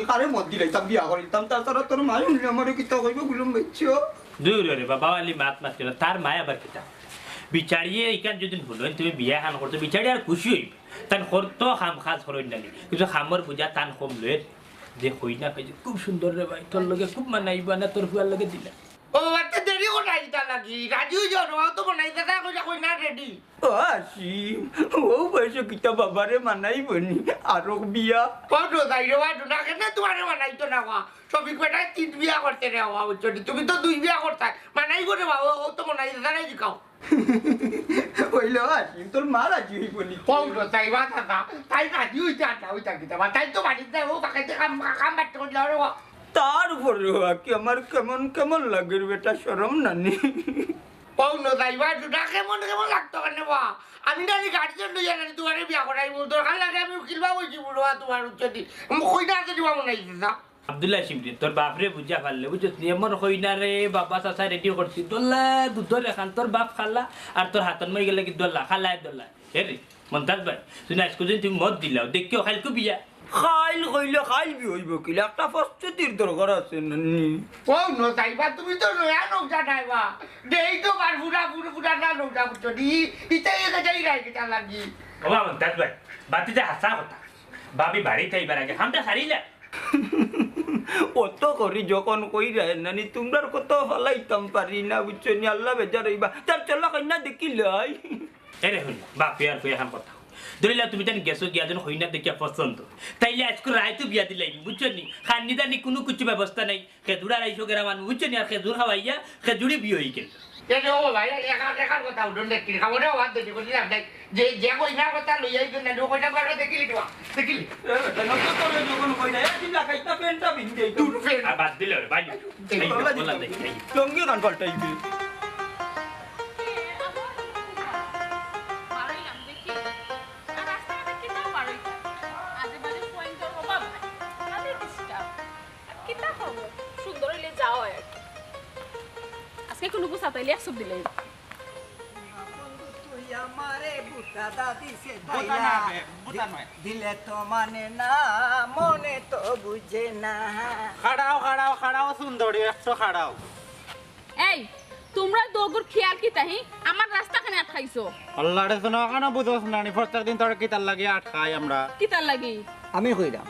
কারে মত দিলাইতাম বিয়া করিতাম তাছাড়া তোর মা শুনলে আমার কিতা কইব গুলম বেচছো দূর রে বাবা আলী মাত মারছিল তার মায় আবার কিতা বিচারিয়ে এইখান যদি ভুল তুমি বিয়া খান করতো বিচারি আর খুশি হইব তান করতো খাম খাজ হরই নালি কিন্তু খামর পূজা টান কম লয়ে যে হই না পাইছে খুব সুন্দর রে ভাই তোর লগে খুব মানাইবা না তোর ফুয়ার লগে দিলা ও বাচ্চা দেরি কোথায় এটা লাগি রাজি হয়ে যাও তো মনে হয় দাদা কই না রেডি ও হাসিম ও বয়সে কিতা বাবারে মানাইবনি আরো বিয়া কত যাই রে বাটু না কেন তোমার মানাইতো না ওয়া সবিক বেটায় 3 বিয়া করতে রে ওয়া উচ্চটি তুমি তো 2 বিয়া করতে মানাই করে বাবা ও তো মনে হয় দাদা জিকাও হইল হাসিম তোর মা রাজি হইবনি কত যাই বা দাদা তাই রাজি হইতে আটা হইতা কিতা তাই তো বাড়িতে ও বাকাইতে কাম বাট করে যাও রে ওয়া তার উপরে কি আমার কেমন কেমন লাগে বেটা শরম নানি পৌন যাইবা দুটা কেমন কেমন লাগতো কেন বা আমি না গাড়ি চন্ড জানি তোমারে বিয়া করাই দরকার লাগে আমি উকিল বা বলছি বলবা তোমার উচ্চতি কই না দিবা মনে হইছে না আব্দুল হাসিম রে তোর বাপরে বুঝা পারলে বুঝছিস নি এমন হই না রে বাবা চাচা রেডি করছি দোল্লা দুধর এখান তোর বাপ খালা আর তোর হাতন মই গেলে কি দোল্লা খালায় দোল্লা হে রে মন্তাজ ভাই তুই আজকে দিন তুমি মত দিলাও দেখিও খাইলকো বিয়া খাইল কইলে খাইল বি হইব কিলে একটা প্রস্তুতির দরকার আছে নানি ও নো যাইবা তুমি তো নয়া নৌকা যাইবা দেই তো বার পুরা না নৌকা বুঝছো দি ইতে একা যাই রাই কিটা লাগি ও মন্তাজ ভাই বাতি যা হাসা কথা বাবি বাড়িতে আইবার আগে হামটা সারিলা অত করি যখন কই যায় নানি তোমরার কত ফলাইতাম পারি না বুঝছো নি আল্লাহ বেজার হইবা তার চলা কইনা দেখিলাই এরে হইল বাপি আর কই এখন কথা ধরিলা তুমি জানি গেছো গিয়া যেন হইনা দেখিয়া পছন্দ তাইলে আজকে রায়তো বিয়া দিলাই বুঝছো নি খান্নি দানি কোনো কিছু ব্যবস্থা নাই খেজুরা রাইছো গেরা মানুষ বুঝছো নি আর খেজুর খাওয়াইয়া খেজুরি বিয়ে হই গেল এরে ও ভাই একা কথা উঠুন দেখি খাবরে বাদ দেখি বলছিলাম যে কইনা কথা লই আইছো না লো কইনা কথা দেখিলি যখন কই যায় দিলা কাইতা পেনটা বিন্দে তোর ফের আর বাদ দিলে ভাই বলা দেখি লঙ্গি গান পাল্টাইবে কোনো গুছা তাইলে এক সব দিলে দিলে তো মানে না মনে তো বুঝে না খাড়াও সুন্দরী একশো খাড়াও এই তোমরা দোগুর খেয়াল কি তাহি আমার রাস্তা খানে আটকাইছো আল্লাহ রে শোনা কেন বুঝোস না প্রত্যেক দিন তোর কিতার লাগে আটকাই আমরা কিতার লাগি আমি কইরাম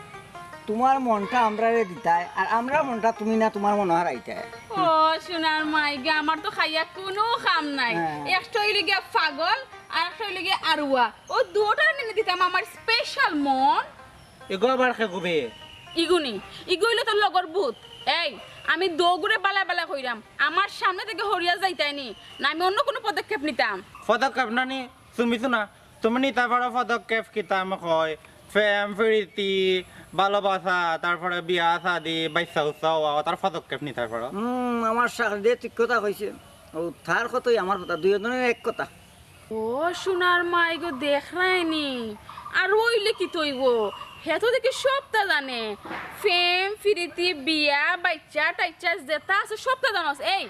তোমার মনটা আমরা দিতাই আর আমরা মনটা তুমি না তোমার মনে হারাইতাই ও সোনার মাইগা আমার তো খাইয়া কোনো কাম নাই একটা হইলে গিয়া পাগল আর একটা হইলে গিয়া আরুয়া ও দুটা নিয়ে দিতাম আমার স্পেশাল মন এগো আবার খেগুবে ইগুইলে তোর লগর ভূত এই আমি দৌগুড়ে বালা বালা কইরাম আমার সামনে থেকে হরিয়া যাইতাইনি না আমি অন্য কোনো পদক্ষেপ নিতাম পদক্ষেপ নানি তুমি শোনা তুমি নিতে পারো পদক্ষেপ কিতা আমি কয় প্রেম প্রীতি ভালোবাসা তারপরে বিয়া শাদি বাচ্চা উচ্চা তার পদক্ষেপ নিতে পারো আমার সাথে ঠিক কথা কইছে ও তার কথাই আমার কথা দুইজনের এক কথা ও সোনার মাইগো দেখ রাইনি আর ওইলে কি তৈব হেতো দেখি সবটা জানে ফেম ফিরিতি বিয়া বাচ্চা টাইচা যেটা আছে সবটা জানোস এই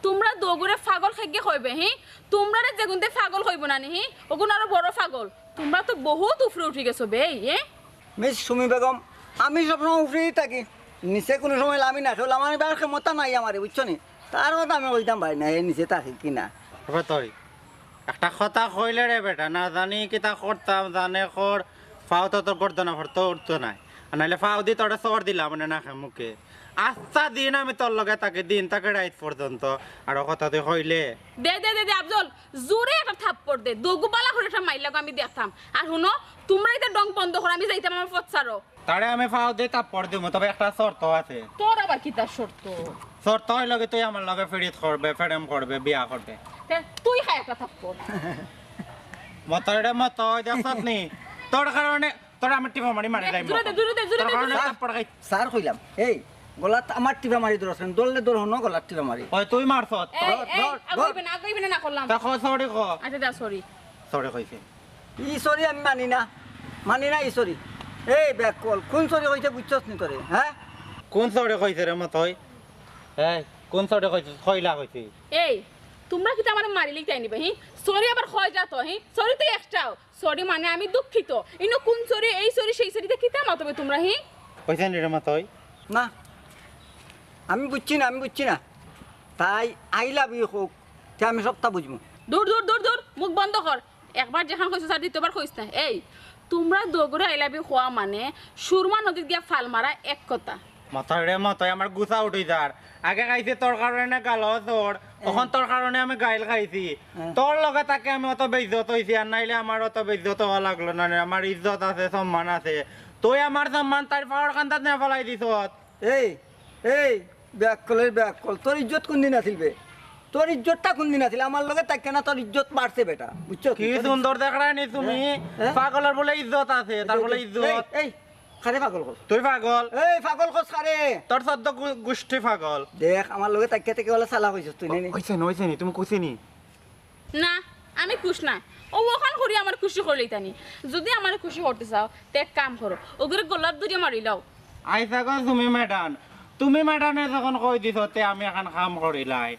তোমরা দৌগুড়ে পাগল খাইগে হইবে হি তোমরা যেগুনতে পাগল হইব না নি ওগুন আরো বড় পাগল তোমরা তো বহুত উফরে উঠে গেছো বে মিস সুমি বেগম আমি সবসময় উফরেই থাকি নিচে কোনো সময় আমি না খেলাম আমার এবার ক্ষমতা নাই আমার বুঝছো নি তার কথা আমি কইতাম ভাই না নিচে থাকি কিনা তুই একটা কথা কইলে রে বেটা না জানি কিতা করতাম জানে কর ফাও তো তোর করতো না ফরতো উঠতো নাই নাহলে ফাও দি তোরা চর দিলাম মানে না খে মুখে আচ্ছা দিন আমি তোর লগে তাকে দিন তাকে রাইত পর্যন্ত আর কথা তুই কইলে দে দে দে দে আব্দুল জোরে একটা থাপ্পড় দে দগুবালা করে একটা মাইলাগো আমি দেখতাম আর শুনো তোমরা এটা ডং বন্ধ করে আমি যাইতাম আমার পথ ছাড়ো তারে আমি ফাও দি তারপর দিব তবে একটা শর্ত আছে তোর আবার কি তার শর্ত শর্ত হইল লগে তুই আমার লগে ফেরিত করবে ফেরেম করবে বিয়া করবে তুই খাই একটা থাপ্পড় মতরে মত দেখছত নি তোর কারণে তোর আমার টিপা মারি মারি যাইব জোরে দে জোরে দে জোরে তোর দে কারণে তারপর খাই স্যার কইলাম এই গলাত আমার টিপা মারি ধরছেন দললে দল হনো গলাত টিপা মারি ওই তুই মারছত এই এই আগইবে না করলাম তা কই সরি ক আচ্ছা দা সরি সরি কইছে ই সরি আমি মানি না ই সরি এই ব্যাক কল কোন সরি কইছে বুঝছস নি তোরে হ্যাঁ কোন সরি কইছে রে মত হই এই কোন সরি কইছে কইলা কইছে এই তোমরা কি আমার মারি লিখতে নিবে হি সরি আবার হয় যা তো হি সরি তো এক্সট্রাও সরি মানে আমি দুঃখিত ইনো কোন সরি এই সরি সেই সরিতে কিতা মাতবে তোমরা হি কইছে নি রে মত হই না আমি বুঝছি না তাই আই লাভ ইউ হোক তে আমি সবটা বুঝবো দূর দূর দূর দূর মুখ বন্ধ কর একবার যেখান কইছ স্যার দ্বিতীয়বার কইছ না এই তোমরা দগরে আই লাভ ইউ খোয়া মানে সুরমা নদীত গিয়া ফাল মারা এক কথা মতরে মত আমার গুছা উঠি যার আগে খাইছে তোর কারণে গাল তোর তখন তোর কারণে আমি গাইল খাইছি তোর লগে তাকে আমি অত বেইজ্জত হইছি আর নাইলে আমার অত বেইজ্জত হওয়া লাগলো না আমার ইজ্জত আছে সম্মান আছে তুই আমার সম্মান তার পাওয়ার কান্দাত না ফলাই দিছ এই ব্যাক কল তোর ইজ্জত কোন দিন আছিল বে তোর ইজ্জতটা কোন দিন আছিল আমার লগে তাকে না তোর ইজ্জত বাড়ছে বেটা বুঝছো কি সুন্দর দেখায় নি তুমি পাগলের বলে ইজ্জত আছে তার বলে ইজ্জত এই খারে পাগল কর তুই পাগল এই পাগল কর খারে তোর সদ্য গোষ্ঠী পাগল দেখ আমার লগে তাকে থেকে বলে সালা কইছস তুই নেনি হইছে নি তুমি কইছে নি না আমি খুশ না ও ওখান করি আমার খুশি করলেই তানি যদি আমার খুশি করতে চাও তে এক কাম করো ওগুলো গোলাপ দূরে মারি লাও আইসা গো তুমি ম্যাডাম তুমি ম্যাডামে যখন কই দিছ তে আমি এখন কাম করিলাই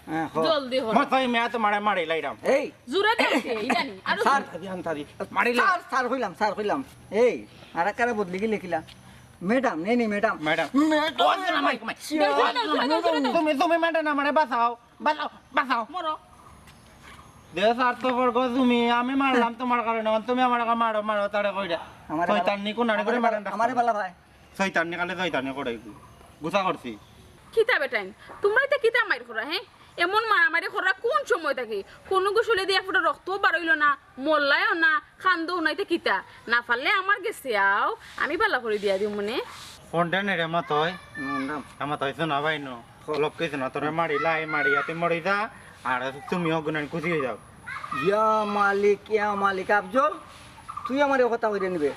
জলদি হো মই তাই মেয়া তোমারে মারিলাই রাম এই জোরে দেখছে ইদানি আর স্যার মারিলাই স্যার কইলাম এই আর কারে বদলি গেলে কিলা ম্যাডাম নেই ম্যাডাম ম্যাডাম ম্যাডাম তুমি ম্যাডাম আমারে বাঁচাও মরো দে স্বার্থপর তুমি আমি মারলাম তোমার কারণে তুমি আমার মারো তারে কইরা শয়তানি কোন আরে করে মারেন আমারে বালা ভাই শয়তানি কালে শয়তানি করে গুছা করছি কিতা বেটাইন তোমরাই তো কিতা মাইর করা হ্যাঁ এমন মারামারি করা কোন সময় থাকে কোন গোসলে দিয়ে একটা রক্ত বাড়ইল না মল্লায়ও না খান্দও নাইতে কিতা না পারলে আমার গেছে আও আমি ভালো করে দিয়া দিও মনে ফোনটা নেড়ে মাতয় আমার তো না ভাই নো লোক কিছু না তোরে মারিলাই মারিয়া তুই মরি যা আর তুমিও গুণান খুশি হয়ে যাও ইয়া মালিক আফজল তুই আমার কথা কইরে নিবে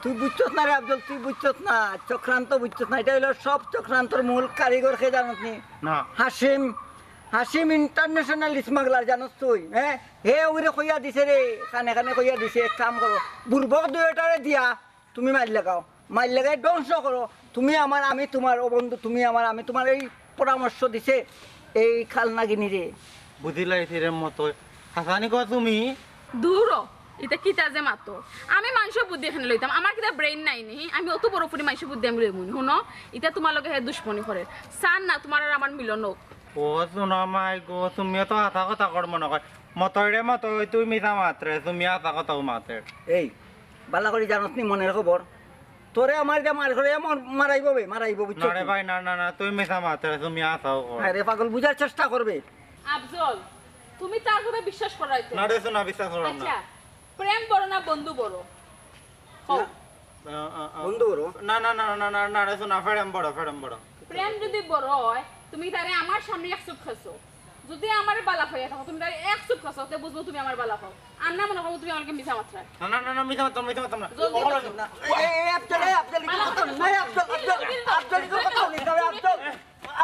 তুই বুঝছস না রে আফজল তুই বুঝছস না চক্রান্ত বুঝছস না এটা হলো সব চক্রান্তর মূল কারিগর কে জানোস নি না হাসিম ইন্টারন্যাশনাল স্মাগলার জানোস তুই হ্যাঁ হে ওরে কইয়া দিছে রে কানে কইয়া দিছে এক কাম করো বুড়বক দুইটারে দিয়া তুমি মাইল লাগাই ধ্বংস করো তুমি আমার আমি তোমার ও বন্ধু তুমি আমার আমি তোমার এই পরামর্শ দিছে এই খালনাগিনী রে বুঝিলাই রে মতো হাসানি কো তুমি দূর এটা কিতা যে মাতো আমি মানুষ বুদ্ধি এখানে লইতাম আমার কিতা ব্রেইন নাই নি আমি অত বড় ফুটি মানুষ বুদ্ধি আমি লইমুনি শুনো এটা তোমার লগে হে দুশ্মনী করে সান না তোমার আর আমার মিলন হোক ও শোনা মাই গো তুমি তো হাতা কথা কর মনে কর মতরে মতো তুই মিছা মাত্রে তুমি হাতা কথাও মাত্রে এই বালা করে জানোস নি মনের খবর তোরে আমার যা মার করে মারাইব বুঝছো না রে ভাই না তুই মিছা মাত্রে তুমি হাতাও কর আরে পাগল বুঝার চেষ্টা করবে আফজল তুমি তার কথা বিশ্বাস করাইতো না রে শোনা বিশ্বাস করো না আচ্ছা প্রেম বড় না বন্ধু বড় হও বন্ধু বড় না রে শোনা ফেড়ম বড় প্রেম যদি বড় হয় তুমি তারে আমার সামনে এক চুপ খাসো যদি আমার বালা হয়ে থাকো তুমি তারে এক চুপ খাসো তে বুঝবো তুমি আমার বালা হও আর না মনে করো তুমি আমাকে মিছা মাত্রা না মিছা মাত্র না এই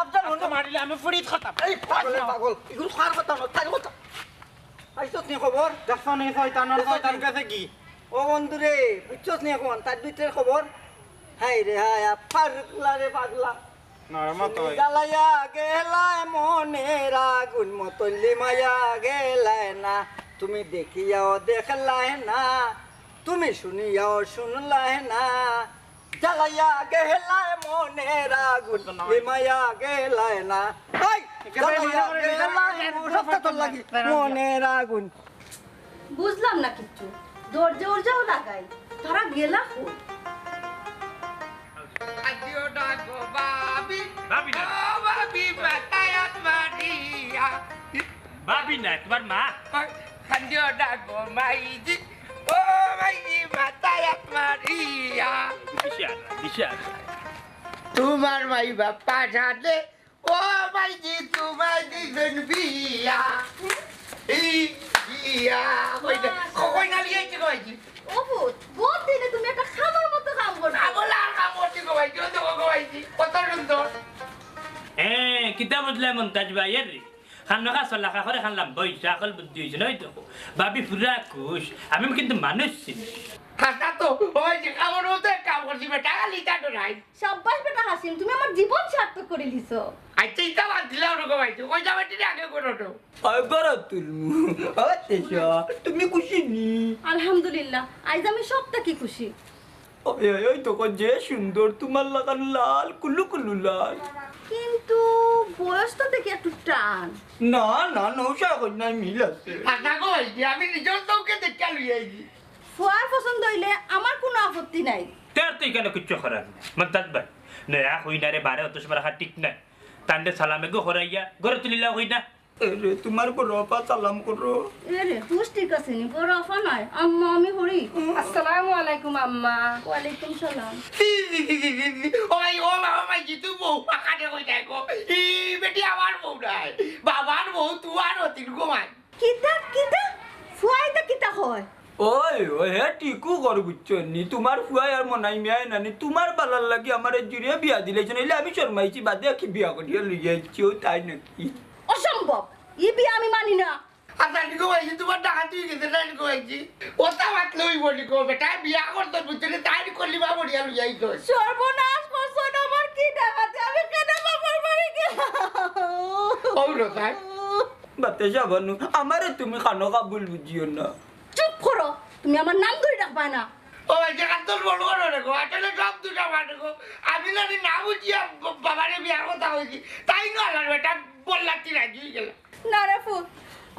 আফজল তো মারিলে আমি ফুড়িত খাতাম এই পাগল এগুলো খার কথা না তাই কথা আইছত নি খবর দেখছো নি শয়তান কাছে কি ও বন্ধু রে বুঝছস নি এখন তার দুইটার খবর হাই রে হাই পাগলা না রে মতো জ্বালাইয়া গেলায় মনের আগুন মতলি মায়া গেলায় না তুমি দেখিয়াও দেখলায় না তুমি শুনিয়াও শুনলায় না জ্বালাইয়া গেলায় মনের আগুন মায়া গেলায় না জ্বালাইয়া গেলায় মনের আগুন বুঝলাম না কিচ্ছু দরজাও লাগাই তারা গেলা কই Adio dago babi, Babi na. oh babi batayat Maria. Babi na, তোমার মা Adio dago maiji, oh maiji batayat Maria. দিশার তোমার মাই বাপ্পা সাথে ও মাইজি তোমার দিজন বিয়া বিয়া কই না লিয়েছি কইছি অবুত বহুত দিনে তুমি একটা খাবার মতো কাম করছো আগলা আর কাম করছি কইছি ও তো কইছি কত সুন্দর হ্যাঁ কিতা বুঝলে মন্তাজ ভাইয়ের রে খান্নখা চল্লাখা করে খানলাম বইসা আকল বুদ্ধি হয়েছে নয় তো ভাবি পুরা খুশ আমি কিন্তু মানুষ চিনি হাসা তো ওই যে কামড় মতো কাম করছি বেটা লিটা তো নাই সব্বাস বেটা হাসিম তুমি আমার জীবন সার্থক করে দিছো আচ্ছা ইটা বাদ দিলাম ওরকম কইছি ওই যাবে আগে করো তো তুমি খুশি নি আলহামদুলিল্লাহ আজ আমি সবটা কি খুশি ওই তো যে সুন্দর তোমার লাগান লাল কুলু লাল কিন্তু বয়সটা দেখে একটু টান না নৌশা কই না মিল আছে হাসা কইছি আমি নিজের চৌকে দেখে লইয়াছি ফুয়ার পছন্দ হইলে আমার কোনো আপত্তি নাই তার তো এখানে কিচ্ছু করার নেই মন্তাজ ভাই নয়া হই না রে বারে অত সময় রাখা ঠিক নাই তান্ডে সালামে গো হরাইয়া ঘরে তুলিলা হই না রে তোমার বড় আপা সালাম করো রে তুই ঠিক আছে নি বড় আফা নাই আম্মা আমি হরি আসসালামু আলাইকুম আম্মা ওয়ালাইকুম সালাম ওই ও বাবা মাইজি তুই বউ পাকাতে কই দেখো ই বেটি আমার বউ নাই বাবার বউ তুই অতির ঘুমাই কিতা ফুয়াইটা কিতা হয় ওই হে টিকু কর বুঝছো নি তোমার ফুয়াই আর মনাই মিয়াই নানি তোমার বালার লাগি আমার জুড়ে বিয়া দিলেছেন এলে আমি শর্মাইছি বাদে কি বিয়া করিয়া লইয়াছি ও তাই নাকি অসম্ভব ই বিয়ে আমি মানি না আচ্ছা ঠিক কইছি তোমার টাকা তুই গেছে তাই কইছি ওটা বাত লই বলি কো বেটা বিয়া করতে বুঝতে তাই করলি বা বড়িয়া লইয়াই তো সর্বনাশ করছো আমার কি টাকাতে আমি কেন বাবা কৌলো তাই বাতে যাবানু আমারে তুমি খানো কাবুল বুঝিও না চুপ করো, তুমি আমার নাম ধরে ডাকবা না। ও জায়গা তোর বড় করো রেখো আসলে সব দুটা মাঠেকো আমি না বুঝিয়া বাবারে বিয়ার কথা হয়েছি তাই না আল্লাহর বেটা বললাতি রাজি গেল না রে ফুট,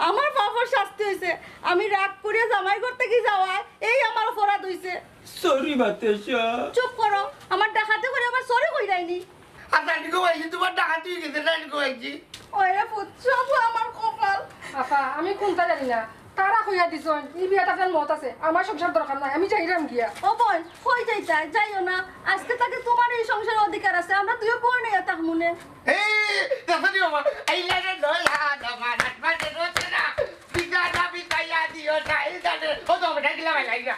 আমার বাবার শাস্তি হয়েছে, আমি রাগ করিয়া জামাই ঘর থেকে যাওয়ায় এই আমার অপরাধ হয়েছে। সরি বাতে চুপ করো, আমার ডাকাতে করে আমার সরে কই যায়নি। আর তাই কইছি তোমার ডাকাতি গেছে তাই কইছি ওই রে ফুট, সব আমার কপাল। আপা আমি কোনটা জানি না, তারা কইয়া দিছন এই বিয়াটা ফেল মত আছে, আমার সংসার দরকার নাই, আমি যাইরাম গিয়া। ও বোন, কই যাইতাই যাইও না, আজকে তাকে তোমার এই সংসারের অধিকার আছে, আমরা তুইও বোন নিয়ে থাক মনে। এই দেখো দিও মা এই লাগে দয়া দমা নাট মাঝে রোছে না বিগা না বিতাইয়া দিও না এই জানে ও তো আমরা গিলা ভাই লাগা